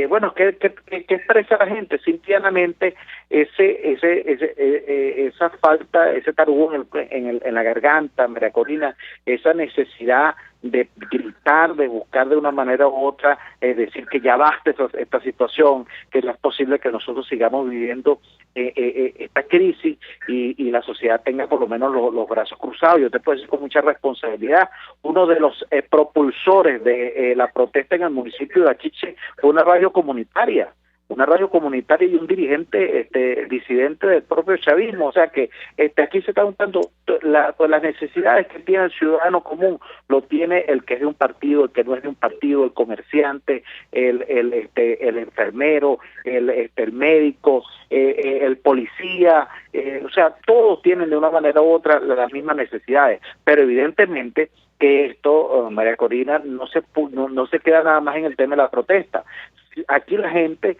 Bueno, ¿qué expresa la gente? Simplemente esa falta, ese tarugo en la garganta, María Corina, esa necesidad de gritar, de buscar de una manera u otra, decir que ya basta esta situación, que no es posible que nosotros sigamos viviendo esta crisis y la sociedad tenga por lo menos los brazos cruzados. Yo te puedo decir con mucha responsabilidad, uno de los propulsores de la protesta en el municipio de Achiche fue una radio comunitaria y un dirigente disidente del propio chavismo. O sea que aquí se está juntando las necesidades que tiene el ciudadano común, lo tiene el que es de un partido, el que no es de un partido, el comerciante, el enfermero, el médico, el policía, o sea, todos tienen de una manera u otra las mismas necesidades, pero evidentemente que esto, María Corina, no se queda nada más en el tema de la protesta. Aquí la gente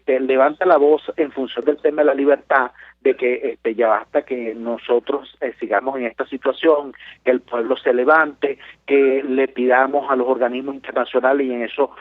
levanta la voz en función del tema de la libertad, de que ya basta que nosotros sigamos en esta situación, que el pueblo se levante, que le pidamos a los organismos internacionales, y en eso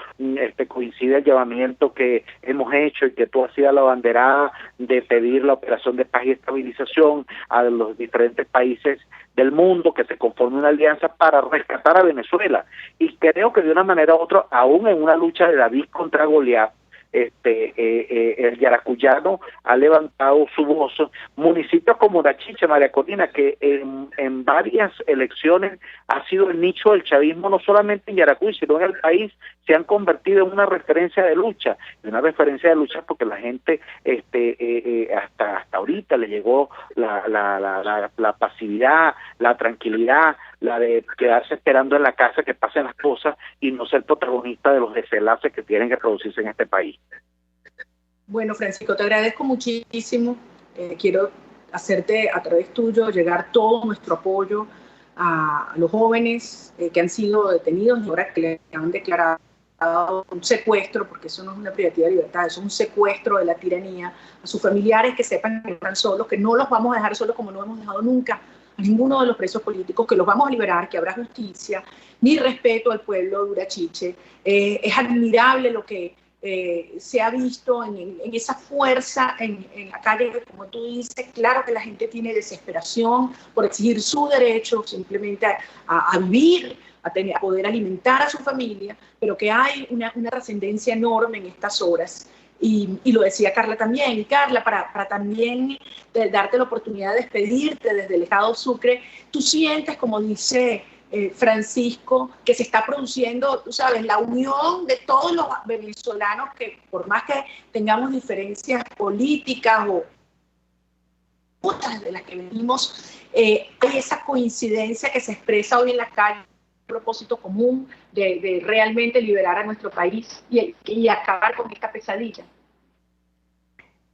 coincide el llamamiento que hemos hecho y que tú has sido la banderada de pedir la operación de paz y estabilización a los diferentes países del mundo, que se conforme una alianza para rescatar a Venezuela. Y creo que de una manera u otra, aún en una lucha de David contra Goliat, el yaracuyano ha levantado su voz. Municipios como Achiche, María Corina, que en varias elecciones ha sido el nicho del chavismo, no solamente en Yaracuy, sino en el país, se han convertido en una referencia de lucha, porque la gente hasta ahorita le llegó la pasividad, la tranquilidad, la de quedarse esperando en la casa que pasen las cosas y no ser protagonista de los desenlaces que tienen que producirse en este país. Bueno, Francisco, te agradezco muchísimo. Quiero hacerte a través tuyo llegar todo nuestro apoyo a los jóvenes que han sido detenidos y ahora que le han declarado un secuestro, porque eso no es una privacidad de libertad, eso es un secuestro de la tiranía, a sus familiares que sepan que están solos, que no los vamos a dejar solos como no hemos dejado nunca a ninguno de los presos políticos, que los vamos a liberar, que habrá justicia. Mi respeto al pueblo de Urachiche. Es admirable lo que se ha visto en esa fuerza en la calle, como tú dices. Claro que la gente tiene desesperación por exigir su derecho simplemente a vivir, a poder alimentar a su familia, pero que hay una trascendencia enorme en estas horas. Y lo decía Carla también. Y Carla, para también darte la oportunidad de despedirte desde el Estado Sucre, tú sientes, como dice Francisco, que se está produciendo, tú sabes, la unión de todos los venezolanos, que por más que tengamos diferencias políticas o otras de las que venimos, hay esa coincidencia que se expresa hoy en la calle, un propósito común de realmente liberar a nuestro país y acabar con esta pesadilla.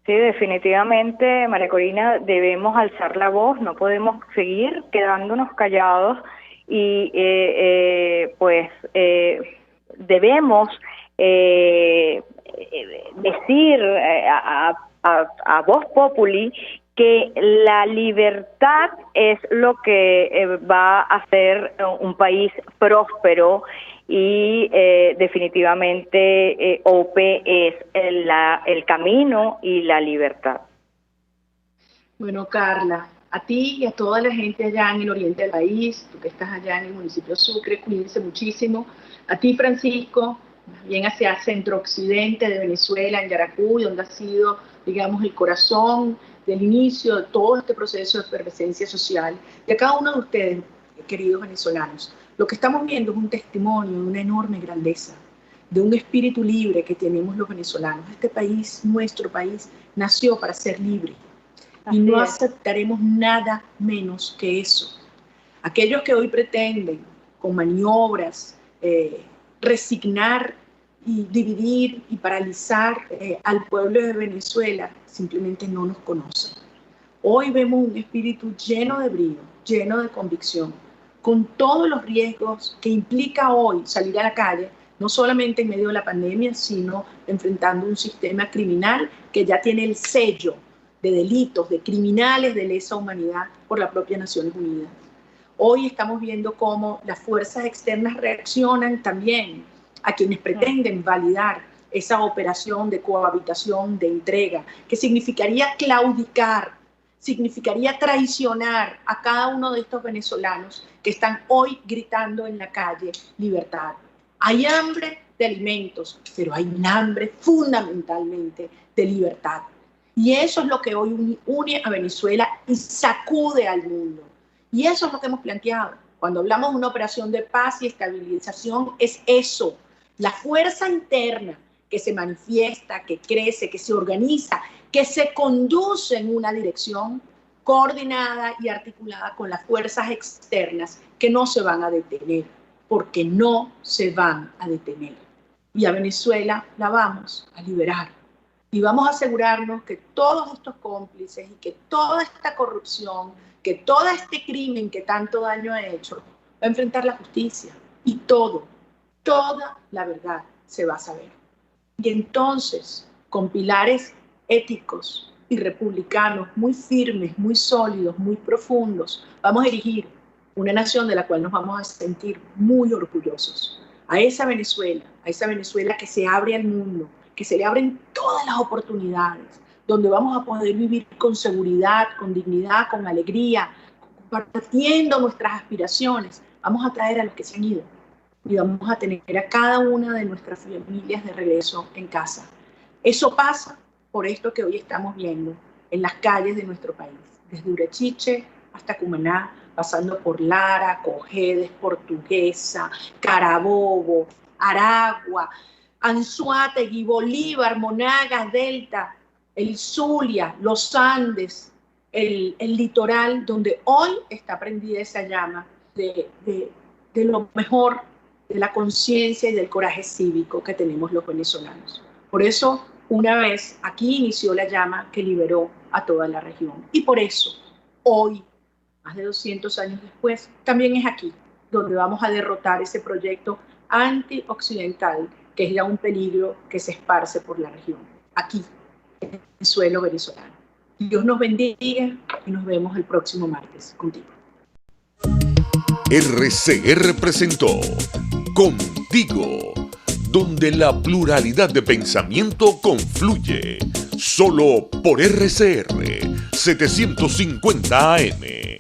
Sí, definitivamente, María Corina, debemos alzar la voz, no podemos seguir quedándonos callados y debemos decir a voz populi que la libertad es lo que va a hacer un país próspero y definitivamente OPE es el camino y la libertad. Bueno, Carla, a ti y a toda la gente allá en el oriente del país, tú que estás allá en el municipio de Sucre, cuídense muchísimo. A ti, Francisco, bien hacia centro-occidente de Venezuela, en Yaracuy, donde ha sido, digamos, el corazón del inicio de todo este proceso de efervescencia social. Y a cada uno de ustedes, queridos venezolanos, lo que estamos viendo es un testimonio de una enorme grandeza, de un espíritu libre que tenemos los venezolanos. Este país, nuestro país, nació para ser libre. Y no aceptaremos nada menos que eso. Aquellos que hoy pretenden, con maniobras, resignar y dividir y paralizar al pueblo de Venezuela, simplemente no nos conocen. Hoy vemos un espíritu lleno de brío, lleno de convicción, con todos los riesgos que implica hoy salir a la calle, no solamente en medio de la pandemia, sino enfrentando un sistema criminal que ya tiene el sello de delitos, de criminales de lesa humanidad por la propia Naciones Unidas. Hoy estamos viendo cómo las fuerzas externas reaccionan también a quienes pretenden validar esa operación de cohabitación, de entrega, que significaría claudicar, significaría traicionar a cada uno de estos venezolanos que están hoy gritando en la calle libertad. Hay hambre de alimentos, pero hay un hambre fundamentalmente de libertad. Y eso es lo que hoy une a Venezuela y sacude al mundo. Y eso es lo que hemos planteado. Cuando hablamos de una operación de paz y estabilización, es eso. La fuerza interna que se manifiesta, que crece, que se organiza, que se conduce en una dirección coordinada y articulada con las fuerzas externas que no se van a detener, porque no se van a detener. Y a Venezuela la vamos a liberar. Y vamos a asegurarnos que todos estos cómplices y que toda esta corrupción, que todo este crimen que tanto daño ha hecho, va a enfrentar la justicia. Y toda la verdad se va a saber. Y entonces, con pilares éticos y republicanos muy firmes, muy sólidos, muy profundos, vamos a erigir una nación de la cual nos vamos a sentir muy orgullosos. A esa Venezuela que se abre al mundo, que se le abren todas las oportunidades, donde vamos a poder vivir con seguridad, con dignidad, con alegría, compartiendo nuestras aspiraciones. Vamos a traer a los que se han ido y vamos a tener a cada una de nuestras familias de regreso en casa. Eso pasa por esto que hoy estamos viendo en las calles de nuestro país, desde Urachiche hasta Cumaná, pasando por Lara, Cojedes, Portuguesa, Carabobo, Aragua, Anzoátegui, Bolívar, Monagas, Delta, el Zulia, los Andes, el litoral, donde hoy está prendida esa llama de lo mejor, de la conciencia y del coraje cívico que tenemos los venezolanos. Por eso, una vez aquí inició la llama que liberó a toda la región. Y por eso, hoy, más de 200 años después, también es aquí donde vamos a derrotar ese proyecto antioccidental que es ya un peligro que se esparce por la región, aquí, en el suelo venezolano. Dios nos bendiga y nos vemos el próximo martes contigo. RCR presentó Contigo, donde la pluralidad de pensamiento confluye, solo por RCR 750 AM.